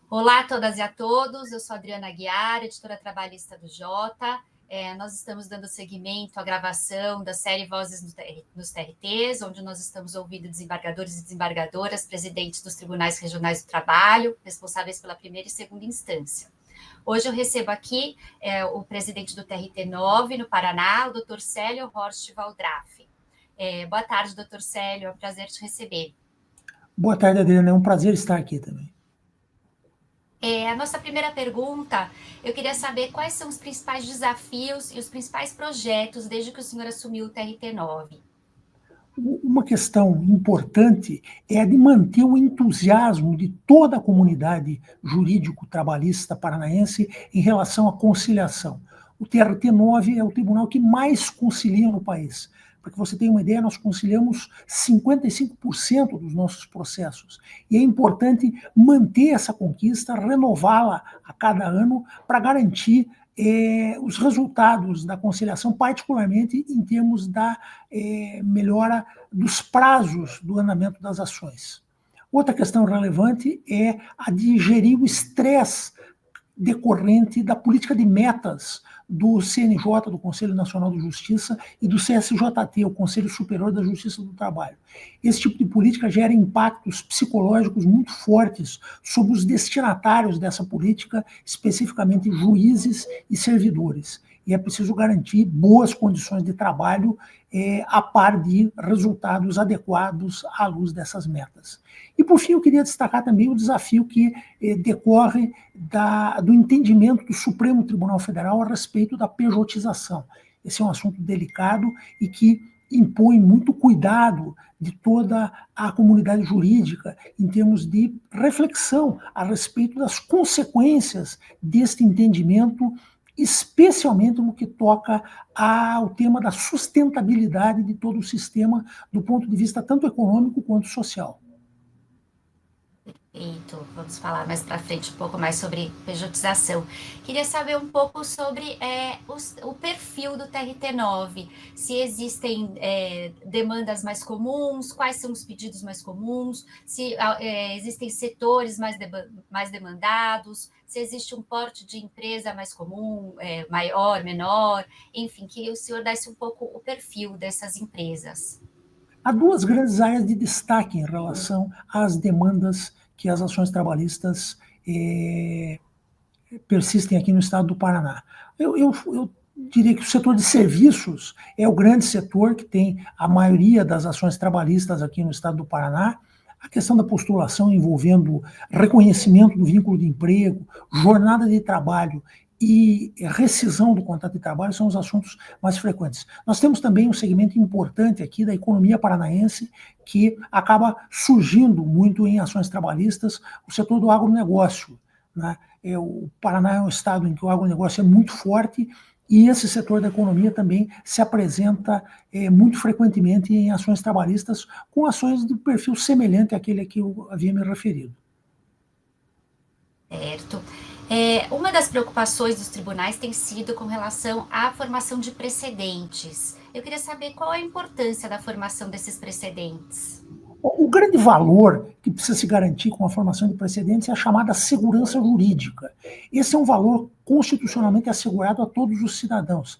Olá a todas e a todos, eu sou Adriana Aguiar, editora trabalhista do Jota. Nós estamos dando seguimento à gravação da série Vozes nos TRTs, onde nós estamos ouvindo desembargadores e desembargadoras, presidentes dos tribunais regionais do trabalho, responsáveis pela primeira e segunda instância. Hoje eu recebo aqui o presidente do TRT 9, no Paraná, o Dr. Célio Horst Valdraff. Boa tarde, Dr. Célio, é um prazer te receber. Boa tarde, Adriana, é um prazer estar aqui também. A nossa primeira pergunta, eu queria saber quais são os principais desafios e os principais projetos desde que o senhor assumiu o TRT 9. Uma questão importante é a de manter o entusiasmo de toda a comunidade jurídico-trabalhista paranaense em relação à conciliação. O TRT 9 é o tribunal que mais concilia no país. Para que você tenha uma ideia, nós conciliamos 55% dos nossos processos. E é importante manter essa conquista, renová-la a cada ano para garantir os resultados da conciliação, particularmente em termos da melhora dos prazos do andamento das ações. Outra questão relevante é a de gerir o estresse decorrente da política de metas do CNJ, do Conselho Nacional de Justiça, e do CSJT, o Conselho Superior da Justiça do Trabalho. Esse tipo de política gera impactos psicológicos muito fortes sobre os destinatários dessa política, especificamente juízes e servidores. E é preciso garantir boas condições de trabalho a par de resultados adequados à luz dessas metas. E, por fim, eu queria destacar também o desafio que decorre do entendimento do Supremo Tribunal Federal a respeito da pejotização. Esse é um assunto delicado e que impõe muito cuidado de toda a comunidade jurídica em termos de reflexão a respeito das consequências deste entendimento, especialmente no que toca ao tema da sustentabilidade de todo o sistema do ponto de vista tanto econômico quanto social. Perfeito, vamos falar mais para frente um pouco mais sobre pejotização. Queria saber um pouco sobre o perfil do TRT 9, se existem demandas mais comuns, quais são os pedidos mais comuns, se existem setores mais demandados, se existe um porte de empresa mais comum, maior, menor, enfim, que o senhor desse um pouco o perfil dessas empresas. Há duas grandes áreas de destaque em relação às demandas que as ações trabalhistas persistem aqui no estado do Paraná. Eu diria que o setor de serviços é o grande setor que tem a maioria das ações trabalhistas aqui no estado do Paraná. A questão da postulação envolvendo reconhecimento do vínculo de emprego, jornada de trabalho e rescisão do contrato de trabalho são os assuntos mais frequentes. Nós temos também um segmento importante aqui da economia paranaense que acaba surgindo muito em ações trabalhistas, o setor do agronegócio, né? O Paraná é um estado em que o agronegócio é muito forte e esse setor da economia também se apresenta muito frequentemente em ações trabalhistas, com ações de perfil semelhante àquele a que eu havia me referido. Certo. Uma das preocupações dos tribunais tem sido com relação à formação de precedentes. Eu queria saber qual a importância da formação desses precedentes. O grande valor que precisa se garantir com a formação de precedentes é a chamada segurança jurídica. Esse é um valor constitucionalmente assegurado a todos os cidadãos.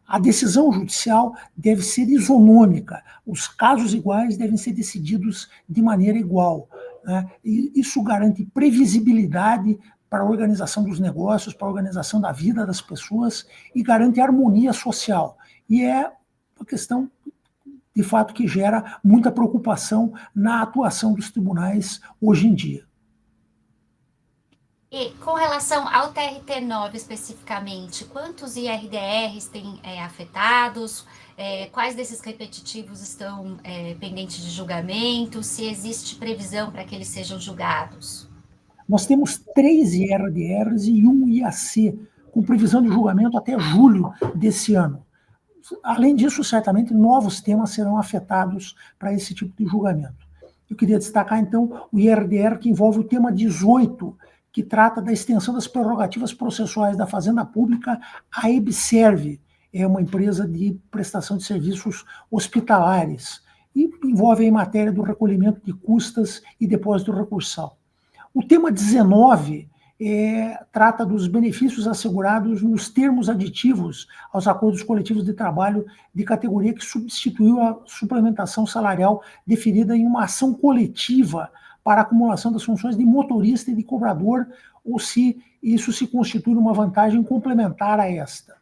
A decisão judicial deve ser isonômica, os casos iguais devem ser decididos de maneira igual, né? E isso garante previsibilidade para a organização dos negócios, para a organização da vida das pessoas e garante harmonia social. E é uma questão, de fato, que gera muita preocupação na atuação dos tribunais hoje em dia. E com relação ao TRT 9 especificamente, quantos IRDRs têm afetados? Quais desses repetitivos estão pendentes de julgamento? Se existe previsão para que eles sejam julgados? Nós temos 3 IRDRs e 1 IAC, com previsão de julgamento até julho desse ano. Além disso, certamente, novos temas serão afetados para esse tipo de julgamento. Eu queria destacar, então, o IRDR que envolve o tema 18, que trata da extensão das prerrogativas processuais da Fazenda Pública à EBSERV, é uma empresa de prestação de serviços hospitalares, e envolve a matéria do recolhimento de custas e depósito recursal. O tema 19 trata dos benefícios assegurados nos termos aditivos aos acordos coletivos de trabalho de categoria que substituiu a suplementação salarial definida em uma ação coletiva para a acumulação das funções de motorista e de cobrador, ou se isso se constitui uma vantagem complementar a esta.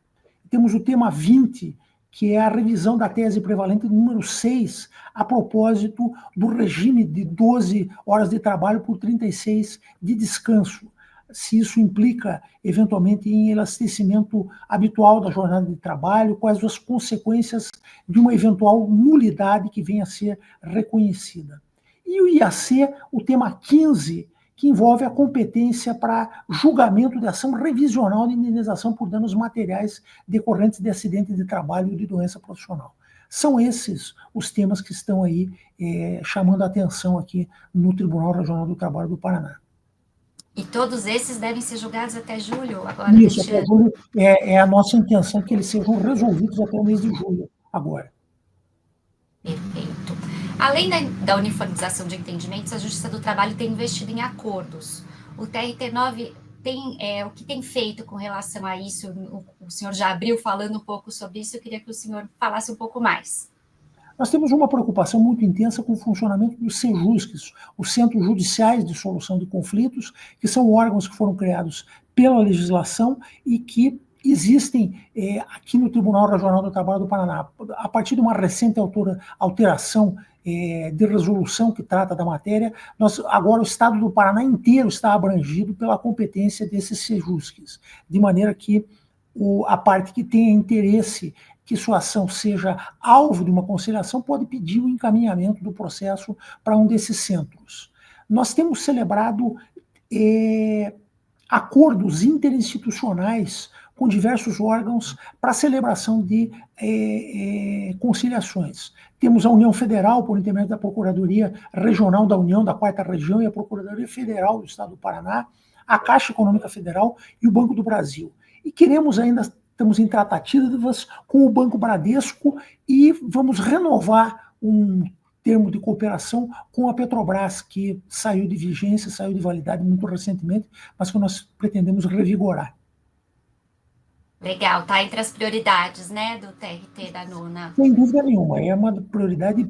Temos o tema 20, que é a revisão da tese prevalente número 6, a propósito do regime de 12 horas de trabalho por 36 de descanso. Se isso implica, eventualmente, em elastecimento habitual da jornada de trabalho, quais as consequências de uma eventual nulidade que venha a ser reconhecida. E o IAC, o tema 15, que envolve a competência para julgamento de ação revisional de indenização por danos materiais decorrentes de acidente de trabalho ou de doença profissional. São esses os temas que estão aí chamando a atenção aqui no Tribunal Regional do Trabalho do Paraná. E todos esses devem ser julgados até julho? Agora, isso, até julho é a nossa intenção que eles sejam resolvidos até o mês de julho, agora. Perfeito. Além da uniformização de entendimentos, a Justiça do Trabalho tem investido em acordos. O TRT9 o que tem feito com relação a isso? O senhor já abriu falando um pouco sobre isso, eu queria que o senhor falasse um pouco mais. Nós temos uma preocupação muito intensa com o funcionamento dos CEJUSCs, os Centros Judiciais de Solução de Conflitos, que são órgãos que foram criados pela legislação e que existem aqui no Tribunal Regional do Trabalho do Paraná. A partir de uma recente alteração de resolução que trata da matéria, agora o Estado do Paraná inteiro está abrangido pela competência desses CEJUSCs, de maneira que a parte que tenha interesse que sua ação seja alvo de uma conciliação pode pedir o encaminhamento do processo para um desses centros. Nós temos celebrado acordos interinstitucionais com diversos órgãos para a celebração de conciliações. Temos a União Federal, por intermédio da Procuradoria Regional da União, da 4ª Região, e a Procuradoria Federal do Estado do Paraná, a Caixa Econômica Federal e o Banco do Brasil. E estamos em tratativas com o Banco Bradesco e vamos renovar um termo de cooperação com a Petrobras, que saiu de vigência, saiu de validade muito recentemente, mas que nós pretendemos revigorar. Legal, está entre as prioridades, né, do TRT da Nona. Sem dúvida nenhuma, é uma prioridade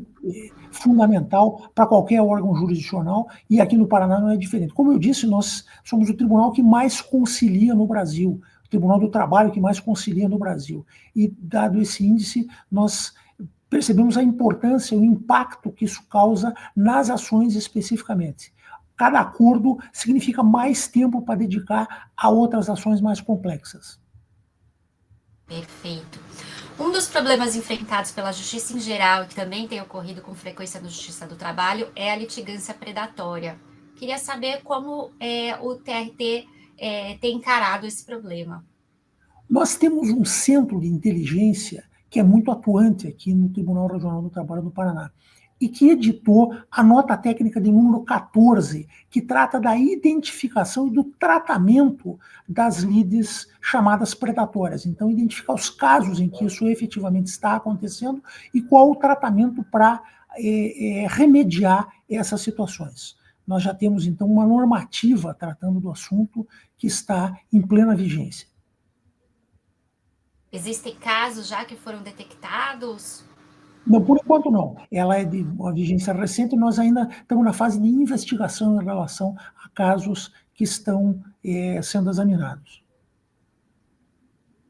fundamental para qualquer órgão jurisdicional, e aqui no Paraná não é diferente. Como eu disse, nós somos o tribunal que mais concilia no Brasil, o Tribunal do Trabalho que mais concilia no Brasil. E, dado esse índice, nós percebemos a importância, o impacto que isso causa nas ações especificamente. Cada acordo significa mais tempo para dedicar a outras ações mais complexas. Perfeito. Um dos problemas enfrentados pela justiça em geral, e que também tem ocorrido com frequência na Justiça do Trabalho, é a litigância predatória. Queria saber como o TRT tem encarado esse problema. Nós temos um centro de inteligência que é muito atuante aqui no Tribunal Regional do Trabalho do Paraná, e que editou a nota técnica de número 14, que trata da identificação e do tratamento das lides chamadas predatórias. Então, identificar os casos em que isso efetivamente está acontecendo e qual o tratamento para remediar essas situações. Nós já temos, então, uma normativa tratando do assunto que está em plena vigência. Existem casos já que foram detectados? Não, por enquanto não. Ela é de uma vigência recente, nós ainda estamos na fase de investigação em relação a casos que estão sendo examinados.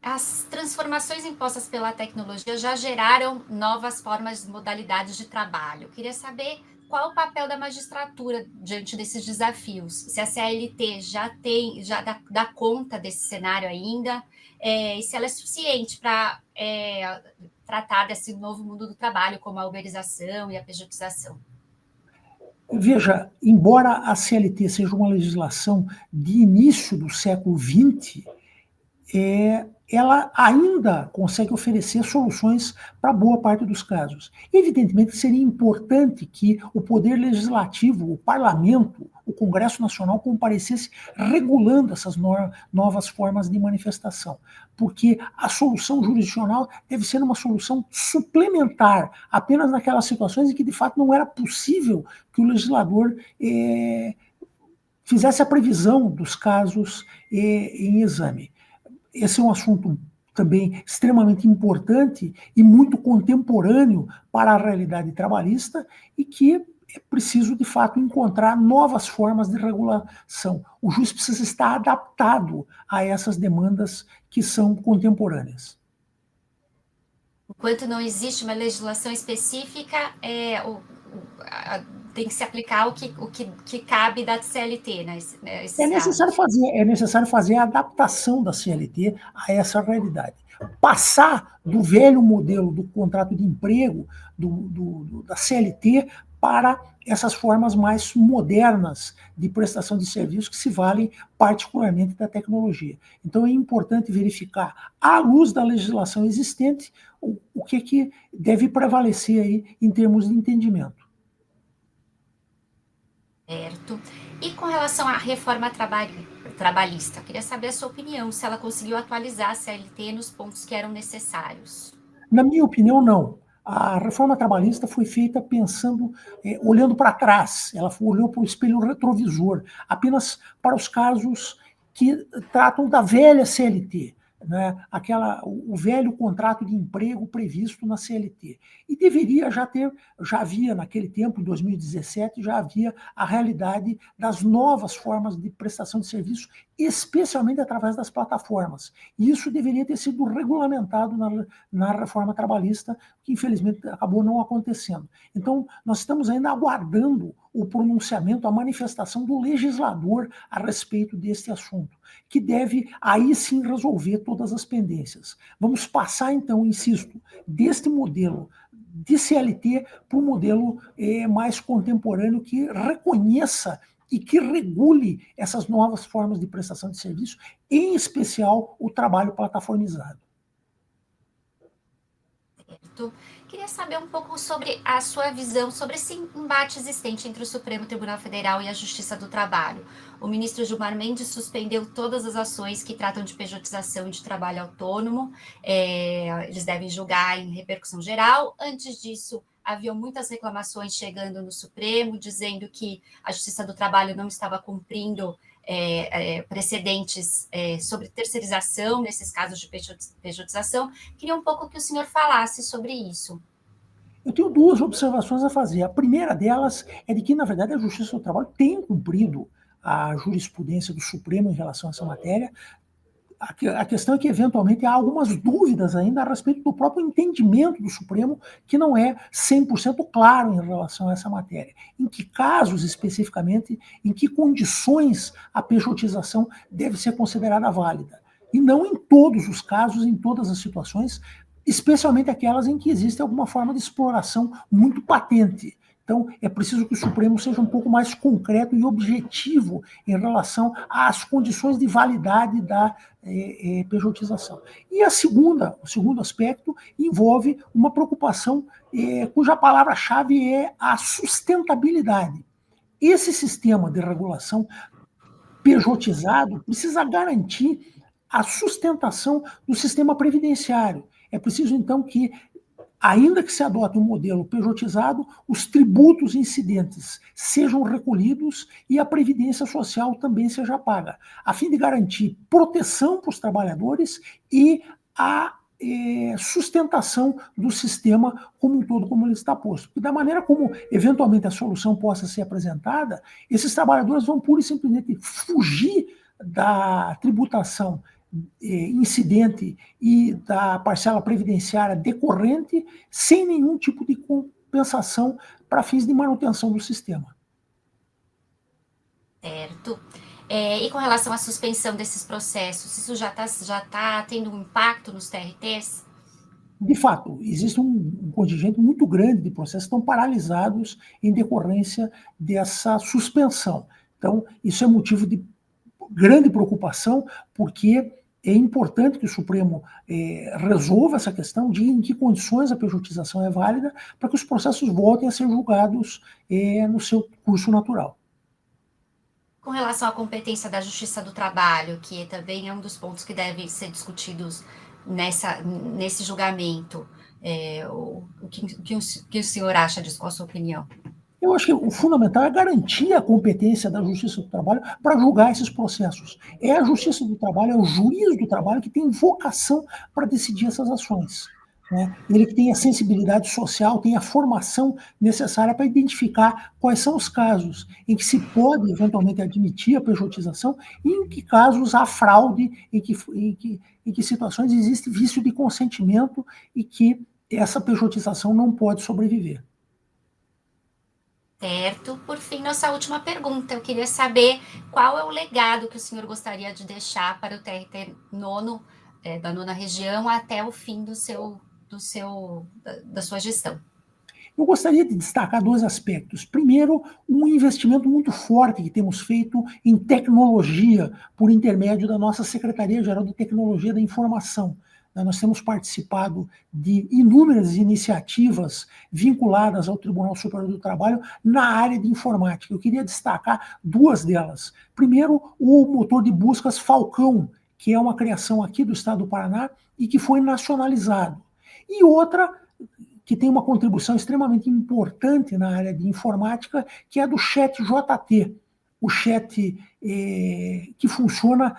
As transformações impostas pela tecnologia já geraram novas formas e modalidades de trabalho. Queria saber qual o papel da magistratura diante desses desafios. Se a CLT já dá conta desse cenário ainda, e se ela é suficiente para tratar desse novo mundo do trabalho, como a uberização e a pejotização. Veja, embora a CLT seja uma legislação de início do século XX, ela ainda consegue oferecer soluções para boa parte dos casos. Evidentemente, seria importante que o Poder Legislativo, o Parlamento, o Congresso Nacional comparecesse regulando essas novas formas de manifestação, porque a solução jurisdicional deve ser uma solução suplementar, apenas naquelas situações em que, de fato, não era possível que o legislador fizesse a previsão dos casos em exame. Esse é um assunto também extremamente importante e muito contemporâneo para a realidade trabalhista e que é preciso, de fato, encontrar novas formas de regulação. O juiz precisa estar adaptado a essas demandas que são contemporâneas. Enquanto não existe uma legislação específica, tem que se aplicar o que cabe da CLT, né, esses casos. É necessário fazer a adaptação da CLT a essa realidade. Passar do velho modelo do contrato de emprego, da CLT, para essas formas mais modernas de prestação de serviços que se valem particularmente da tecnologia. Então, é importante verificar, à luz da legislação existente, o que deve prevalecer aí em termos de entendimento. Certo. E com relação à reforma trabalhista, queria saber a sua opinião, se ela conseguiu atualizar a CLT nos pontos que eram necessários. Na minha opinião, não. A reforma trabalhista foi feita pensando, olhando para trás, ela olhou para o espelho retrovisor, apenas para os casos que tratam da velha CLT, né? O velho contrato de emprego previsto na CLT. E deveria já havia naquele tempo, em 2017, já havia a realidade das novas formas de prestação de serviço, especialmente através das plataformas. E isso deveria ter sido regulamentado na reforma trabalhista, que infelizmente acabou não acontecendo. Então, nós estamos ainda aguardando o pronunciamento, a manifestação do legislador a respeito deste assunto, que deve aí sim resolver todas as pendências. Vamos passar, então, insisto, deste modelo de CLT para um modelo mais contemporâneo que reconheça e que regule essas novas formas de prestação de serviço, em especial o trabalho plataformizado. Certo. Queria saber um pouco sobre a sua visão sobre esse embate existente entre o Supremo Tribunal Federal e a Justiça do Trabalho. O ministro Gilmar Mendes suspendeu todas as ações que tratam de pejotização de trabalho autônomo. Eles devem julgar em repercussão geral. Antes disso, haviam muitas reclamações chegando no Supremo, dizendo que a Justiça do Trabalho não estava cumprindo precedentes sobre terceirização nesses casos de pejotização. Queria um pouco que o senhor falasse sobre isso. Eu tenho duas observações a fazer. A primeira delas é de que, na verdade, a Justiça do Trabalho tem cumprido a jurisprudência do Supremo em relação a essa matéria. A questão é que, eventualmente, há algumas dúvidas ainda a respeito do próprio entendimento do Supremo, que não é 100% claro em relação a essa matéria. Em que casos, especificamente, em que condições a pejotização deve ser considerada válida. E não em todos os casos, em todas as situações, especialmente aquelas em que existe alguma forma de exploração muito patente. Então, é preciso que o Supremo seja um pouco mais concreto e objetivo em relação às condições de validade da pejotização. E o segundo aspecto envolve uma preocupação cuja palavra-chave é a sustentabilidade. Esse sistema de regulação pejotizado precisa garantir a sustentação do sistema previdenciário. É preciso, então, que, ainda que se adote um modelo pejotizado, os tributos incidentes sejam recolhidos e a previdência social também seja paga, a fim de garantir proteção para os trabalhadores e a sustentação do sistema como um todo, como ele está posto. Porque da maneira como, eventualmente, a solução possa ser apresentada, esses trabalhadores vão pura e simplesmente fugir da tributação incidente e da parcela previdenciária decorrente sem nenhum tipo de compensação para fins de manutenção do sistema. Certo. E com relação à suspensão desses processos, isso já tá tendo um impacto nos TRTs? De fato, existe um contingente muito grande de processos que estão paralisados em decorrência dessa suspensão. Então, isso é motivo de grande preocupação, porque é importante que o Supremo resolva essa questão de em que condições a pejotização é válida para que os processos voltem a ser julgados no seu curso natural. Com relação à competência da Justiça do Trabalho, que também é um dos pontos que devem ser discutidos nesse julgamento, o que o senhor acha disso? Qual a sua opinião? Eu acho que o fundamental é garantir a competência da Justiça do Trabalho para julgar esses processos. É a Justiça do Trabalho, é o juiz do trabalho que tem vocação para decidir essas ações. Né? Ele que tem a sensibilidade social, tem a formação necessária para identificar quais são os casos em que se pode eventualmente admitir a pejotização e em que casos há fraude, em que situações existe vício de consentimento e que essa pejotização não pode sobreviver. Certo. Por fim, nossa última pergunta. Eu queria saber qual é o legado que o senhor gostaria de deixar para o TRT nono, da nona região, até o fim da sua gestão. Eu gostaria de destacar dois aspectos. Primeiro, um investimento muito forte que temos feito em tecnologia por intermédio da nossa Secretaria-Geral de Tecnologia da Informação. Nós temos participado de inúmeras iniciativas vinculadas ao Tribunal Superior do Trabalho na área de informática. Eu queria destacar duas delas. Primeiro, o motor de buscas Falcão, que é uma criação aqui do estado do Paraná e que foi nacionalizado. E outra, que tem uma contribuição extremamente importante na área de informática, que é do ChatJT, o chat que funciona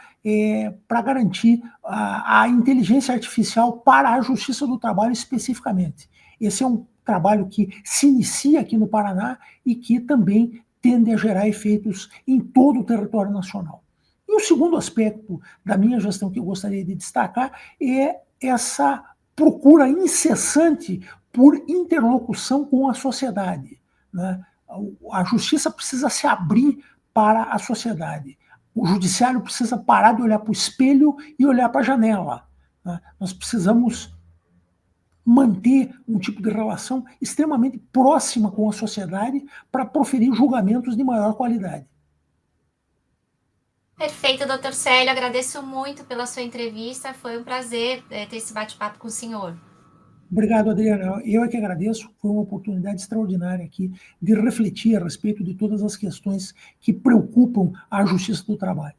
para garantir a inteligência artificial para a Justiça do Trabalho especificamente. Esse é um trabalho que se inicia aqui no Paraná e que também tende a gerar efeitos em todo o território nacional. E o segundo aspecto da minha gestão que eu gostaria de destacar é essa procura incessante por interlocução com a sociedade. Né? A justiça precisa se abrir para a sociedade. O judiciário precisa parar de olhar para o espelho e olhar para a janela. Né? Nós precisamos manter um tipo de relação extremamente próxima com a sociedade para proferir julgamentos de maior qualidade. Perfeito, doutor Célio. Agradeço muito pela sua entrevista. Foi um prazer ter esse bate-papo com o senhor. Obrigado, Adriana. Eu é que agradeço. Foi uma oportunidade extraordinária aqui de refletir a respeito de todas as questões que preocupam a Justiça do Trabalho.